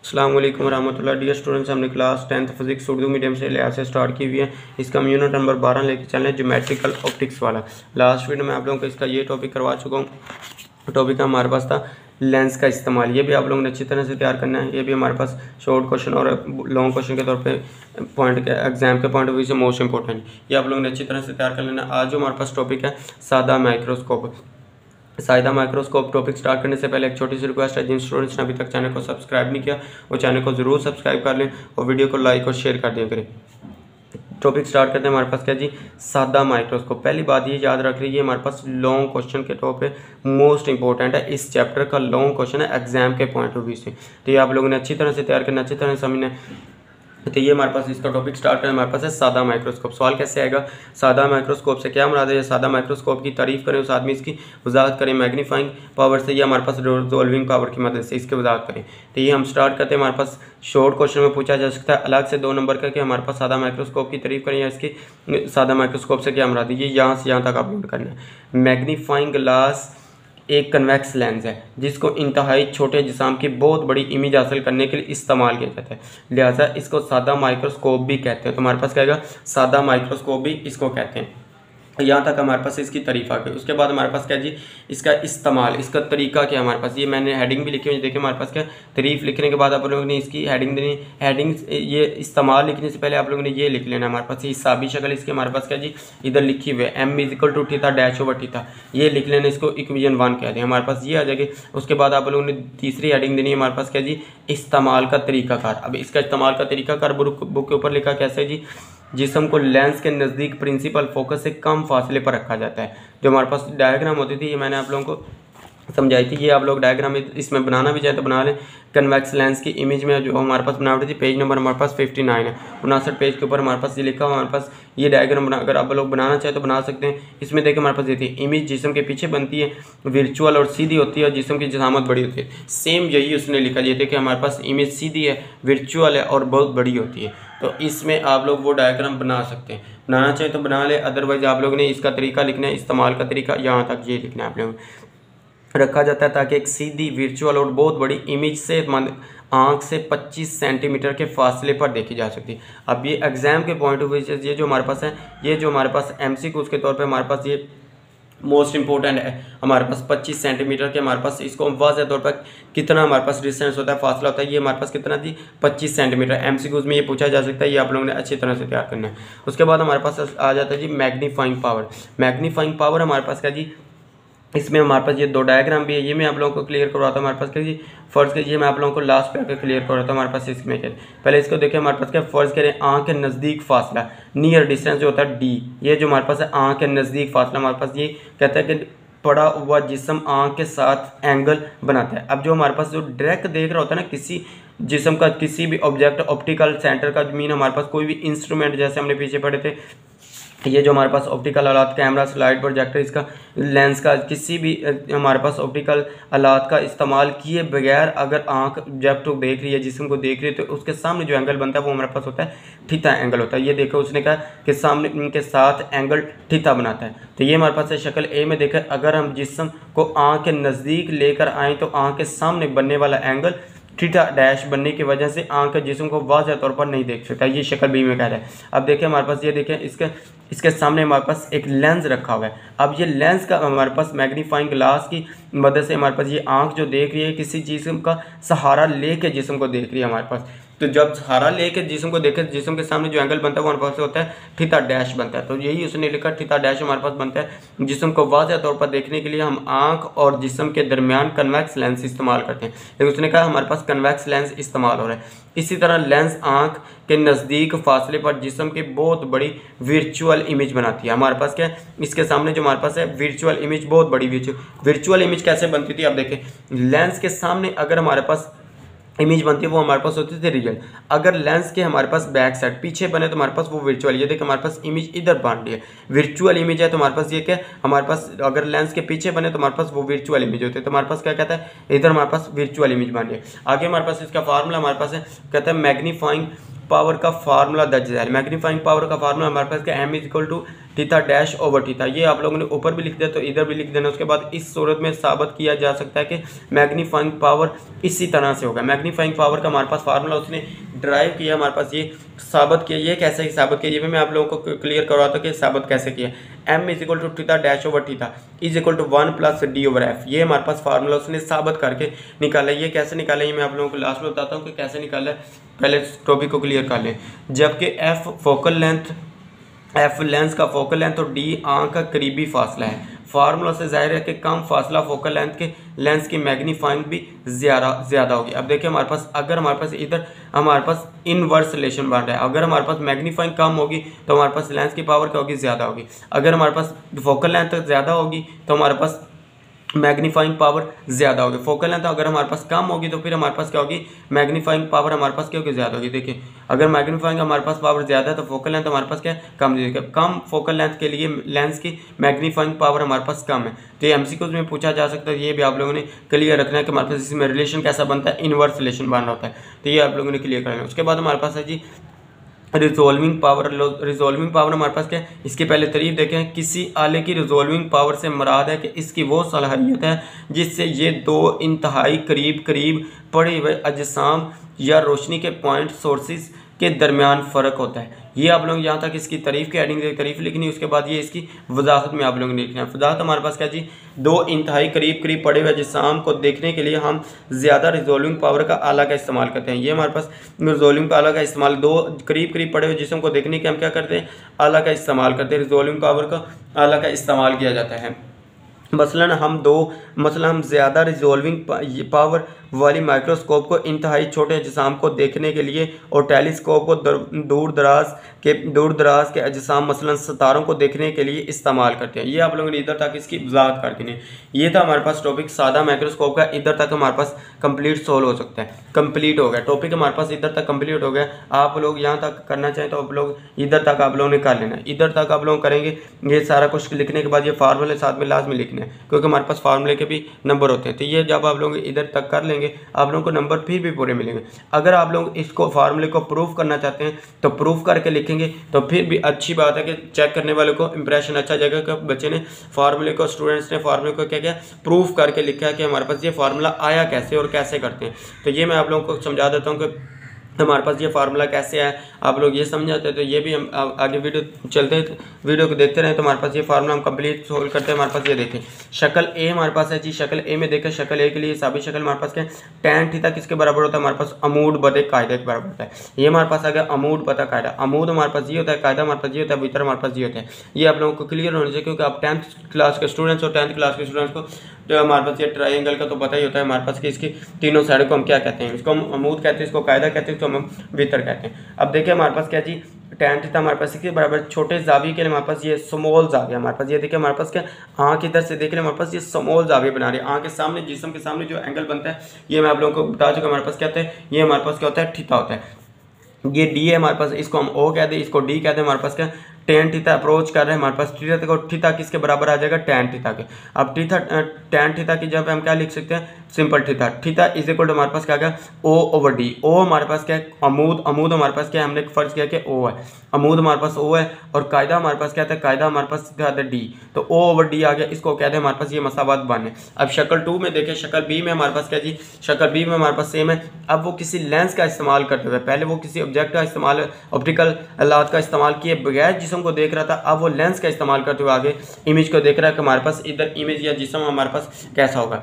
अस्सलाम वालेकुम रहमतुल्लाह। डियर स्टूडेंट्स, हमने class 10th physics Urdu medium से लिहाज से स्टार्ट की हुई है। इसका हम यूनिट नंबर 12 लेके चल रहे हैं, ज्योमेट्रिकल ऑप्टिक्स वाला। लास्ट वीडियो में आप लोगों को इसका ये टॉपिक करवा चुका हूँ। टॉपिक हमारे पास था लेंस का इस्तेमाल। ये भी आप लोगों ने अच्छी तरह से तैयार करना है। ये भी हमारे पास शॉर्ट क्वेश्चन और लॉन्ग क्वेश्चन के तौर पे पॉइंट के एग्जाम के पॉइंट ऑफ व्यू से मोस्ट इंपॉर्टेंट, ये आप लोगों ने अच्छी तरह से तैयार कर लेना। आज जो हमारे पास टॉपिक है सादा माइक्रोस्कोप। सादा माइक्रोस्कोप टॉपिक स्टार्ट करने से पहले एक छोटी सी रिक्वेस्ट है, जिन स्टूडेंट्स ने अभी तक चैनल को सब्सक्राइब नहीं किया वो चैनल को ज़रूर सब्सक्राइब कर लें और वीडियो को लाइक और शेयर कर दिया करें। टॉपिक स्टार्ट करते हैं। हमारे पास क्या जी, सादा माइक्रोस्कोप। पहली बात ये याद रख लीजिए, हमारे पास लॉन्ग क्वेश्चन के तौर पे मोस्ट इंपॉर्टेंट है। इस चैप्टर का लॉन्ग क्वेश्चन है एग्जाम के पॉइंट ऑफ व्यू से, तो ये आप लोगों ने अच्छी तरह से तैयार करना, अच्छी तरह से समझना। तो ये हमारे पास इसका टॉपिक स्टार्ट करें। हमारे पास है सादा माइक्रोस्कोप। सवाल कैसे आएगा, सादा माइक्रोस्कोप से क्या मुराद है। सादा माइक्रोस्कोप की तारीफ करें, उस आदमी इसकी वजाहत करें मैग्नीफाइंग पावर से, या हमारे पास रिजॉल्विंग पावर की मदद से इसकी वजाहत करें। तो ये हम स्टार्ट करते हैं। हमारे पास शॉर्ट क्वेश्चन में पूछा जा सकता है अलग से 2 नंबर का कि हमारे पास सादा माइक्रोस्कोप की तारीफ करें या इसकी सादा माइक्रोस्कोप से क्या मुराद है। ये यहाँ से यहाँ तक आप नोट करना है। मैग्नीफाइंग ग्लास एक कन्वेक्स लेंस है जिसको इंतहाई छोटे जिस्म की बहुत बड़ी इमेज हासिल करने के लिए इस्तेमाल किया जाता है, लिहाजा इसको सादा माइक्रोस्कोप भी कहते हैं। तो हमारे पास क्या आएगा, सादा माइक्रोस्कोप भी इसको कहते हैं। यहाँ तक हमारे पास इसकी तारीफ आ गई। उसके बाद हमारे पास क्या जी, इसका इस्तेमाल, इसका तरीका क्या हमारे पास। ये मैंने हेडिंग भी लिखी हुई है, देखिए हमारे पास क्या तारीफ लिखने के बाद आप लोगों ने इसकी हेडिंग देनी। हेडिंग ये इस्तेमाल लिखने से पहले आप लोगों ने ये लिख लेना। हमारे पास हिसाबी शक्ल इसकी हमारे पास क्या जी इधर लिखी हुई है, m equal to theta dash over theta, ये लिख लेना। इसको इक्वेशन 1 कहते हैं। हमारे पास ये आ जाएगी। उसके बाद आप लोगों ने तीसरी हेडिंग देनी है हमारे पास क्या जी, इस्तेमाल का तरीकाकार। अब इसका इस्तेमाल का तरीकाकार बुक के ऊपर लिखा कैसे जी, जिस्म को लेंस के नज़दीक प्रिंसिपल फोकस से कम फासले पर रखा जाता है। जो हमारे पास डायग्राम होती थी, ये मैंने आप लोगों को समझाई थी। ये आप लोग डायग्राम इसमें बनाना भी चाहे तो बना लें। कन्वेक्स लेंस की इमेज में जो हमारे पास बनावटी थी, पेज नंबर हमारे पास 59 है। 59 पेज के ऊपर हमारे पास ये लिखा हुआ हमारे पास ये डायग्राम बना, अगर आप लोग बनाना चाहे तो बना सकते हैं। इसमें देखिए हमारे पास ये थी इमेज जिस्म के पीछे बनती है, वर्चुअल और सीधी होती है और जिस्म की जिसामत बड़ी होती है। सेम यही उसने लिखा। ये देखिए हमारे पास इमेज सीधी है, वर्चुअल है और बहुत बड़ी होती है। तो इसमें आप लोग वो डायग्राम बना सकते हैं, बनाना चाहे तो बना ले, अदरवाइज आप लोगों ने इसका तरीका लिखना है, इस्तेमाल का तरीका यहाँ तक ये लिखना है आप लोगों रखा जाता है, ताकि एक सीधी वर्चुअल और बहुत बड़ी इमेज से आंख से 25 सेंटीमीटर के फासले पर देखी जा सकती है। अब ये एग्जाम के पॉइंट ऑफ व्यू से ये जो हमारे पास है, ये जो हमारे पास MCQ के तौर पे हमारे पास ये मोस्ट इंपॉर्टेंट है। हमारे पास 25 सेंटीमीटर के हमारे पास इसको वाज़ेह तौर पर कितना हमारे पास डिस्टेंस होता है, फासला होता है, ये हमारे पास कितना थी 25 सेंटीमीटर। MCQs में ये पूछा जा सकता है, ये आप लोगों ने अच्छी तरह से तैयार करना है। उसके बाद हमारे पास आ जाता है जी मैग्नीफाइंग पावर। मैग्नीफाइंग पावर हमारे पास क्या जी, इसमें हमारे पास ये 2 डायग्राम भी है, ये मैं आप लोगों को क्लियर करवाता हूँ। हमारे पास क्या जी, फर्ज कीजिए मैं आप लोगों को लास्ट पे आकर क्लियर करवाता हूँ। हमारे पास इसमें क्या, पहले इसको देखिए हमारे पास क्या फर्ज करें, आँख के नज़दीक फासला, नियर डिस्टेंस जो होता है D, ये जो हमारे पास है आँख के नज़दीक फासला, हमारे पास ये कहता है कि पड़ा हुआ जिस्म आँख के साथ एंगल बनाता है। अब जो हमारे पास जो डायरेक्ट देख रहा होता है ना किसी जिस्म का, किसी भी ऑब्जेक्ट, ऑप्टिकल सेंटर का मीन हमारे पास कोई भी इंस्ट्रूमेंट, जैसे हमने पीछे पढ़े थे, ये जो हमारे पास ऑप्टिकल आलात, कैमरा, स्लाइड, प्रोजेक्टर, इसका लेंस का, किसी भी हमारे पास ऑप्टिकल आलात का इस्तेमाल किए बगैर अगर आंख ऑब्जेक्ट को देख रही है, जिस्म को देख रही है, तो उसके सामने जो एंगल बनता है वो हमारे पास होता है थीटा एंगल होता है। ये देखो उसने कहा कि सामने उनके साथ एंगल थीटा बनाता है। तो ये हमारे पास है शक्ल ए में। देखें अगर हम जिस्म को आँख के नज़दीक लेकर आएँ तो आँख के सामने बनने वाला एंगल थीटा डैश बनने की वजह से आंख के जिस्म को वाज़ेह तौर पर नहीं देख सकता। ये शक्ल बी में कह रहा है। अब देखिए हमारे पास ये देखें इसके सामने हमारे पास एक लेंस रखा हुआ है। अब ये लेंस का हमारे पास मैग्नीफाइंग ग्लास की मदद से हमारे पास ये आंख जो देख रही है किसी जिस्म का सहारा लेके जिस्म को देख रही है हमारे पास। तो जब सहारा लेके जिस्म को देखे, जिस्म के सामने जो एंगल बनता है वो हमारे पास होता है थीटा डैश बनता है। तो यही उसने लिखा, थीटा डैश हमारे पास बनता है। जिस्म को वाज़ेह तौर पर देखने के लिए हम आंख और जिस्म के दरमियान कन्वेक्स लेंस इस्तेमाल करते हैं, लेकिन उसने कहा हमारे पास कन्वेक्स लेंस इस्तेमाल हो रहा है। इसी तरह लेंस आंख के नज़दीक फासले पर जिस्म की बहुत बड़ी वर्चुअल इमेज बनाती है। हमारे पास क्या है, इसके सामने जो हमारे पास है वर्चुअल इमेज, बहुत बड़ी वर्चुअल इमेज कैसे बनती थी। अब देखें लेंस के सामने अगर हमारे पास इमेज बनती है वो हमारे पास होती थी रियल। अगर लेंस के हमारे पास बैक साइड पीछे बने तो हमारे पास वो वर्चुअल, ये देखिए हमारे पास इमेज इधर बन रही है, वर्चुअल इमेज है। तो हमारे पास ये क्या हमारे पास अगर लेंस के पीछे बने तो हमारे पास वो वर्चुअल इमेज होती है। तो हमारे पास क्या कहता है, इधर हमारे पास वर्चुअल इमेज बन रही है। आगे हमारे पास इसका फार्मूला हमारे पास है, कहता है मैग्नीफाइंग पावर का फार्मूला दर्ज है। मैग्नीफाइंग पावर का फार्मूला हमारे पास क्या, m equal to theta dash over theta. ये आप लोगों ने ऊपर भी लिख दिया तो इधर भी लिख देना। उसके बाद इस सूरत में साबित किया जा सकता है कि मैग्नीफाइंग पावर इसी तरह से होगा। मैग्नीफाइंग पावर का हमारे पास फार्मूला उसने ड्राइव किया, हमारे पास ये साबित किया। ये कैसे साबित किया, ये भी मैं आप लोगों को क्लियर करवाता हूँ कि साबित कैसे किया। m is equal to theta dash over theta is equal to 1 plus D over F. ये हमारे पास फार्मूला उसने साबित करके निकाला। ये कैसे निकाला ये मैं आप लोगों को लास्ट में बताता हूँ कि कैसे निकाला है। पहले टॉपिक को क्लियर कर लें। जबकि F focal length, F lens का फोकल लेंथ और डी आंख का करीबी फासला है। फार्मूला से जाहिर है कि कम फासला फोकल लेंथ के लेंस की मैग्नीफाइंग भी ज़्यादा होगी। अब देखिए हमारे पास अगर हमारे पास इधर हमारे पास इनवर्स रिलेशन बन रहा है। अगर हमारे पास मैग्नीफाइंग कम होगी तो हमारे पास लेंस की पावर क्या होगी, ज़्यादा होगी। अगर हमारे पास फोकल लेंथ ज़्यादा होगी तो हमारे पास मैग्नीफाइंग पावर ज़्यादा होगी। फोकल लेंथ अगर हमारे पास कम होगी तो फिर हमारे पास क्या होगी, मैग्नीफाइंग पावर हमारे पास क्या होगी, ज़्यादा होगी। देखिए अगर मैग्नीफाइंग हमारे पास पावर ज़्यादा है तो फोकल लेंथ हमारे पास क्या है, कम होगी। कम फोकल लेंथ के लिए लेंस की मैग्नीफाइंग पावर हमारे पास कम है। तो ये एमसीक्यूज में पूछा जा सकता है। ये भी आप लोगों ने क्लियर रखना है कि हमारे पास इसमें रिलेशन कैसा बनता है, इनवर्स रिलेशन बन रहा होता है। तो ये आप लोगों ने क्लियर करना है। उसके बाद हमारे पास है जी रिजोल्विंग पावर। रिजोल्विंग पावर हमारे पास क्या है, इसके पहले तारीफ देखें। किसी आले की रिजोल्विंग पावर से मुराद है कि इसकी वो सलाहियत है जिससे ये दो इंतहाई करीब पड़े हुए अजसाम या रोशनी के पॉइंट सोर्सेज के दरमियान फ़र्क होता है। ये आप लोग यहाँ तक इसकी तारीफ़ की हेडिंग तारीफ़ लिखनी है। उसके बाद ये इसकी वजाहत में आप लोगों ने लिखना है। वजाहत हमारे पास क्या जी, दो इंतहाई करीब पड़े हुए जिस्म को देखने के लिए हम ज़्यादा रिजोल्विंग पावर का आला का इस्तेमाल करते हैं। ये हमारे पास रिजोल्विंग का आला का इस्तेमाल, दो करीब पड़े हुए जिस्म को देखने के हम क्या करते हैं, आला का इस्तेमाल करते हैं। रिजोल्विंग पावर का आला का इस्तेमाल किया जाता है। मसलन हम ज़्यादा रिजोल्विंग पावर वाली माइक्रोस्कोप को इंतहाई छोटे अजसाम को देखने के लिए और टेलीस्कोप को दूर दराज के अजसाम मसलन सितारों को देखने के लिए इस्तेमाल करते हैं। ये आप लोगों ने इधर तक इसकी वजाहत कर दी है। ये था हमारे पास टॉपिक सादा माइक्रोस्कोप का। इधर तक हमारे पास कंप्लीट सोल्व हो सकता है, कंप्लीट हो गया टॉपिक हमारे पास, इधर तक कंप्लीट हो गया। आप लोग यहाँ तक करना चाहें तो आप लोग इधर तक आप लोगों ने कर लेना है। इधर तक आप लोग करेंगे, ये सारा कुछ लिखने के बाद ये फार्मूले साथ में लाजमी लिखने हैं क्योंकि हमारे पास फार्मूले के भी नंबर होते हैं। तो ये जब आप लोग इधर तक कर लेंगे आप लोगों को नंबर फिर भी पूरे मिलेंगे। अगर आप लोग इसको फार्मूले को प्रूफ करना चाहते हैं तो प्रूफ करके लिखेंगे तो फिर भी अच्छी बात है कि चेक करने वाले को इंप्रेशन अच्छा जाएगा कि बच्चे ने फार्मूले को, स्टूडेंट्स ने फार्मूले को क्या किया, प्रूफ करके लिखा है कि हमारे पास ये फार्मूला आया कैसे और कैसे करते हैं। तो ये मैं आप लोगों को समझा देता हूँ कि हमारे पास ये फार्मूला कैसे है। आप लोग ये समझ जाते हैं तो ये भी हम आगे वीडियो चलते हैं, वीडियो को देखते रहें। तो हमारे पास ये फार्मूला हम कंप्लीट सोल्व करते हैं। हमारे पास ये देखें शक्ल ए हमारे पास है जी। शक्ल ए में देखें, शक्ल ए के लिए साबित शक्ल हमारे पास क्या है, टैन थीटा किसके बराबर होता है, हमारे पास अमूड बटे कायदे के बराबर होता है। ये हमारे पास आ गया अमूड बटा कायदा। अमूद हमारे पास ये होता है, कायदा हमारे पास ये होता है, भीतर हमारे पास ये होता है। ये आप लोगों को क्लियर होना चाहिए क्योंकि आप 10th क्लास के स्टूडेंट्स और 10th क्लास के स्टूडेंट्स को जो हमारे पास ये ट्राइंगल का तो पता ही होता है हमारे पास कि इसकी तीनों साइड को हम क्या कहते हैं, इसको हम अमूद कहते हैं, इसको कायदा कहते हैं, इसको हम भीतर कहते हैं। अब देखिए हमारे पास क्या जी, टैन थीटा हमारे पास इसके बराबर छोटे जाविये के लिए हमारे पास ये स्मॉल जाविया हमारे पास, ये देखिए हमारे पास क्या आँख इधर से देख ले हमारे पास ये स्मॉल जाविया बना रहे हैं। आँख के सामने, जिस्म के सामने जो एंगल बनता है ये मैं आप लोगों को बता चुका। हमारे पास क्या होता है, ये हमारे पास क्या होता है, थीटा होता है। ये डी है हमारे पास, इसको हम ओ कहते हैं, इसको डी कहते हैं। हमारे पास क्या टैन थीटा अप्रोच कर रहे हैं हमारे पास थीटा को, थीटा किसके बराबर आ जाएगा, टैन थीटा के। अब टैन थीटा की जब हम क्या लिख सकते हैं, simple theta. Theta is equal to हमारे पास क्या गया, ओ ओवर डी। ओ हमारे पास क्या है, अमूद। अमूद हमारे पास क्या है, हमने फर्ज किया कि ओ है, अमूद हमारे पास ओ है। और कायदा हमारे पास क्या था, कायदा हमारे पास क्या था, डी। तो ओ ओवर डी आ गया, इसको कहते हैं हमारे पास ये मसावात बन है। अब शक्ल 2 में देखें, शक्ल बी में हमारे पास क्या जी, शक्ल बी में हमारे पास सेम है। अब वो किसी लेंस का इस्तेमाल करते हुए, पहले वो किसी ऑब्जेक्ट का इस्तेमाल, ऑप्टिकल आलात का इस्तेमाल किए बगैर जिस्म को देख रहा था। अब वो लेंस का इस्तेमाल करते हुए आगे इमेज को देख रहा है कि हमारे पास इधर इमेज या जिस्म हमारे पास कैसा होगा।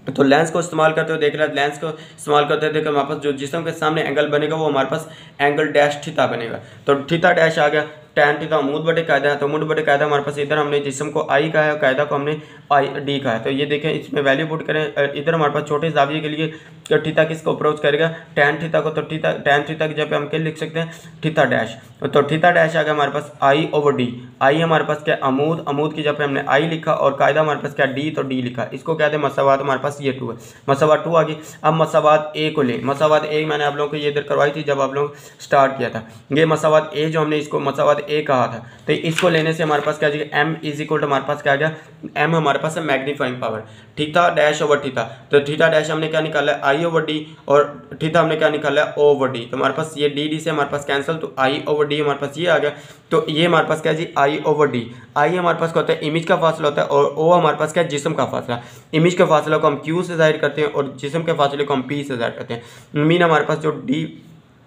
तो लेंस को इस्तेमाल करते हुए देख रहा है, लेंस को इस्तेमाल करते हुए देखकर हमारे पास जो जिस्म के सामने एंगल बनेगा वो हमारे पास एंगल डैश थीटा बनेगा। तो थीटा डैश आ गया, टैन थीटा अमूद बटे कायदा है। तो अमूद बटे कायदा हमारे पास इधर हमने जिस्म को आई कहा है, कायदा को हमने आई डी कहा है। तो ये देखें इसमें वैल्यू पुट करें, इधर हमारे पास छोटे जाविये के लिए तो थीटा किसको अप्रोच करेगा, टैन थीटा को। तो थीटा, टैन थीटा की जब हम क्या लिख सकते हैं, थीटा डैश। तो थीटा डैश आ गया हमारे पास आई ओवर डी। आई हमारे पास क्या, अमूद। अमूद की जब हमने आई लिखा और कायदा हमारे पास क्या, डी। तो डी लिखा, इसको कहते हैं मसावात। हमारे पास ये 2 है, मसावात 2 आ गई। अब मसावात ए को ले, मसावात ए मैंने आप लोगों को ये इधर करवाई थी जब आप लोग स्टार्ट किया था। ये मसावात ए जो हमने इसको मसावात ए कहा था, तो इसको लेने से हमारे पास क्या आ जाएगा, एम इज इक्वल टू हमारे पास क्या आ गया, एम हमारे पास है magnifying power, theta dash over theta, तो थीटा डैश हमने क्या निकाला है आई ओवर डी, और थीटा हमने क्या निकाला है ओ ओवर डी, तो हमारे पास ये डी डी से हमारे पास कैंसिल, तो आई ओवर डी हमारे पास ये आ गया, तो ये हमारे पास क्या है जी आई ओवर डी, आई हमारे पास क्या होता है इमेज का फासला होता है, और ओ हमारे पास क्या है जिस्म का फासला, इमेज के फासले को हम क्यू से जाहिर करते हैं और जिस्म के फासले को हम पी से जाहिर करते हैं। मीन हमारे पास जो डी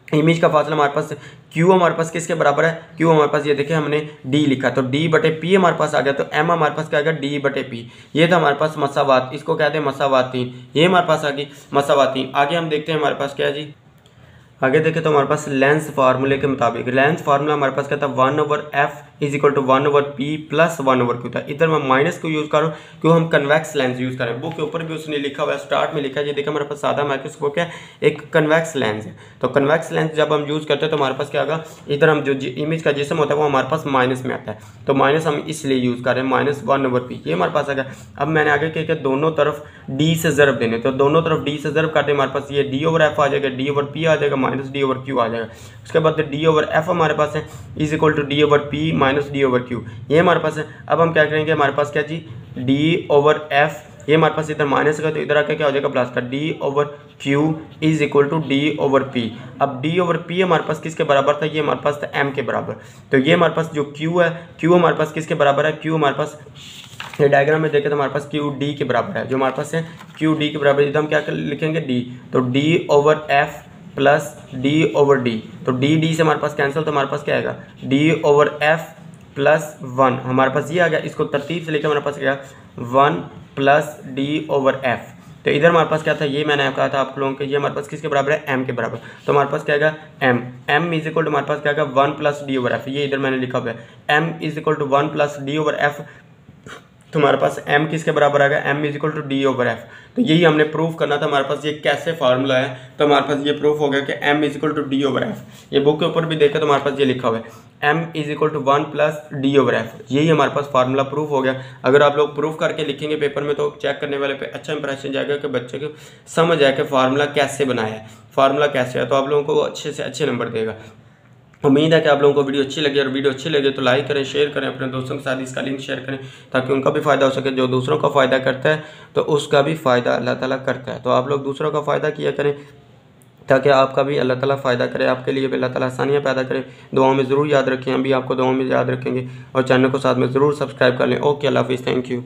इमेज का फासला हमारे पास क्यू हमारे पास किसके बराबर है, क्यू हमारे पास ये देखिए हमने डी लिखा, तो डी बटे पी हमारे पास आ गया, तो एम हमारे पास क्या आ गया डी बटे पी, ये था हमारे पास मसावात, इसको कहते हैं मसावातीन, ये हमारे पास आ गई मसावातीन। आगे हम देखते हैं हमारे पास क्या है जी, आगे देखें तो हमारे पास लेंस फार्मूले के मुताबिक लेंस फार्मूला हमारे पास क्या था 1/f is equal to 1/p plus 1/q था। इधर मैं माइनस को यूज़ करूँ क्यों, हम कन्वेक्स लेंस यूज़ करें, बुक के ऊपर भी उसने लिखा हुआ है, स्टार्ट में लिखा है, ये देखिए हमारे पास सादा माइक्रोस्कोप है, एक कन्वेक्स लेंस है, तो कन्वेक्स लेंस जब हम यूज़ करते हैं तो हमारे पास क्या होगा, इधर हम जो इमेज का जिस्म होता है वो हमारे पास माइनस में आता है, तो माइनस हम इसलिए यूज़ कर रहे हैं, -1/p ये हमारे पास आ गया। अब मैंने आगे क्या किया, दोनों तरफ डी से ज़रब देने, तो दोनों तरफ डी से ज़रब करते हमारे पास ये d/f आ जाएगा, d/p आ जाएगा, -d/q आ जाएगा। उसके बाद d/f हमारे पास है is equal to d/p minus d/q, ये हमारे पास है। अब हम क्या करेंगे, हमारे पास क्या जी d/f, ये हमारे पास इधर माइनस का, तो इधर आके क्या हो जाएगा प्लस का, d/q is equal to d/p। अब d/p हमारे पास किसके बराबर था, ये हमारे पास था m के बराबर, तो ये हमारे पास जो q है, q हमारे पास किसके बराबर है, q हमारे पास ये डायग्राम में देखें तो हमारे पास q d के बराबर है, जो हमारे पास है q d के बराबर, इधर हम क्या लिखेंगे d, तो d/f प्लस d/d, तो d से हमारे पास कैंसिल, तो हमारे पास क्या आएगा d/f प्लस 1 हमारे पास ये आ गया, इसको तरतीब से लेकर हमारे पास क्या 1 प्लस d/f, तो इधर हमारे पास क्या था, ये मैंने कहा था आप लोगों के, ये हमारे पास किसके बराबर है m के बराबर, तो हमारे पास क्या आएगा m इज इक्वल टू हमारे पास क्या आएगा 1 प्लस d/f, ये इधर मैंने लिखा हुआ है m is equal to 1 plus d/f, तो हमारे पास m किसके बराबर आ गया, m is equal to d/f, तो यही हमने प्रूफ करना था, हमारे पास ये कैसे फार्मूला है, तो हमारे पास ये प्रूफ हो गया कि m is equal to d/f, ये बुक के ऊपर भी देखा तो हमारे पास ये लिखा हुआ है m is equal to 1 plus d/f, यही हमारे पास फार्मूला प्रूफ हो गया। अगर आप लोग प्रूफ करके लिखेंगे पेपर में तो चेक करने वाले पे अच्छा इंप्रेशन जाएगा कि बच्चे को समझ आए कि फार्मूला कैसे बनाया है, फार्मूला कैसे है, तो आप लोगों को अच्छे से अच्छे नंबर देगा। उम्मीद है कि आप लोगों को वीडियो अच्छी लगी, और वीडियो अच्छी लगे तो लाइक करें, शेयर करें, अपने दोस्तों के साथ इसका लिंक शेयर करें ताकि उनका भी फ़ायदा हो सके। जो दूसरों का फ़ायदा करता है तो उसका भी फ़ायदा अल्लाह ताला करता है, तो आप लोग दूसरों का फ़ायदा किया करें ताकि आपका भी अल्लाह ताला फ़ायदा करे, आपके लिए भी अल्लाह ताला आसानियाँ पैदा करे। दुआओं में ज़रूर याद रखें, हम भी आपको दुआओं में याद रखेंगे, और चैनल को साथ में ज़रूर सब्सक्राइब कर लें। ओके, अल्लाह हाफिज़, थैंक यू।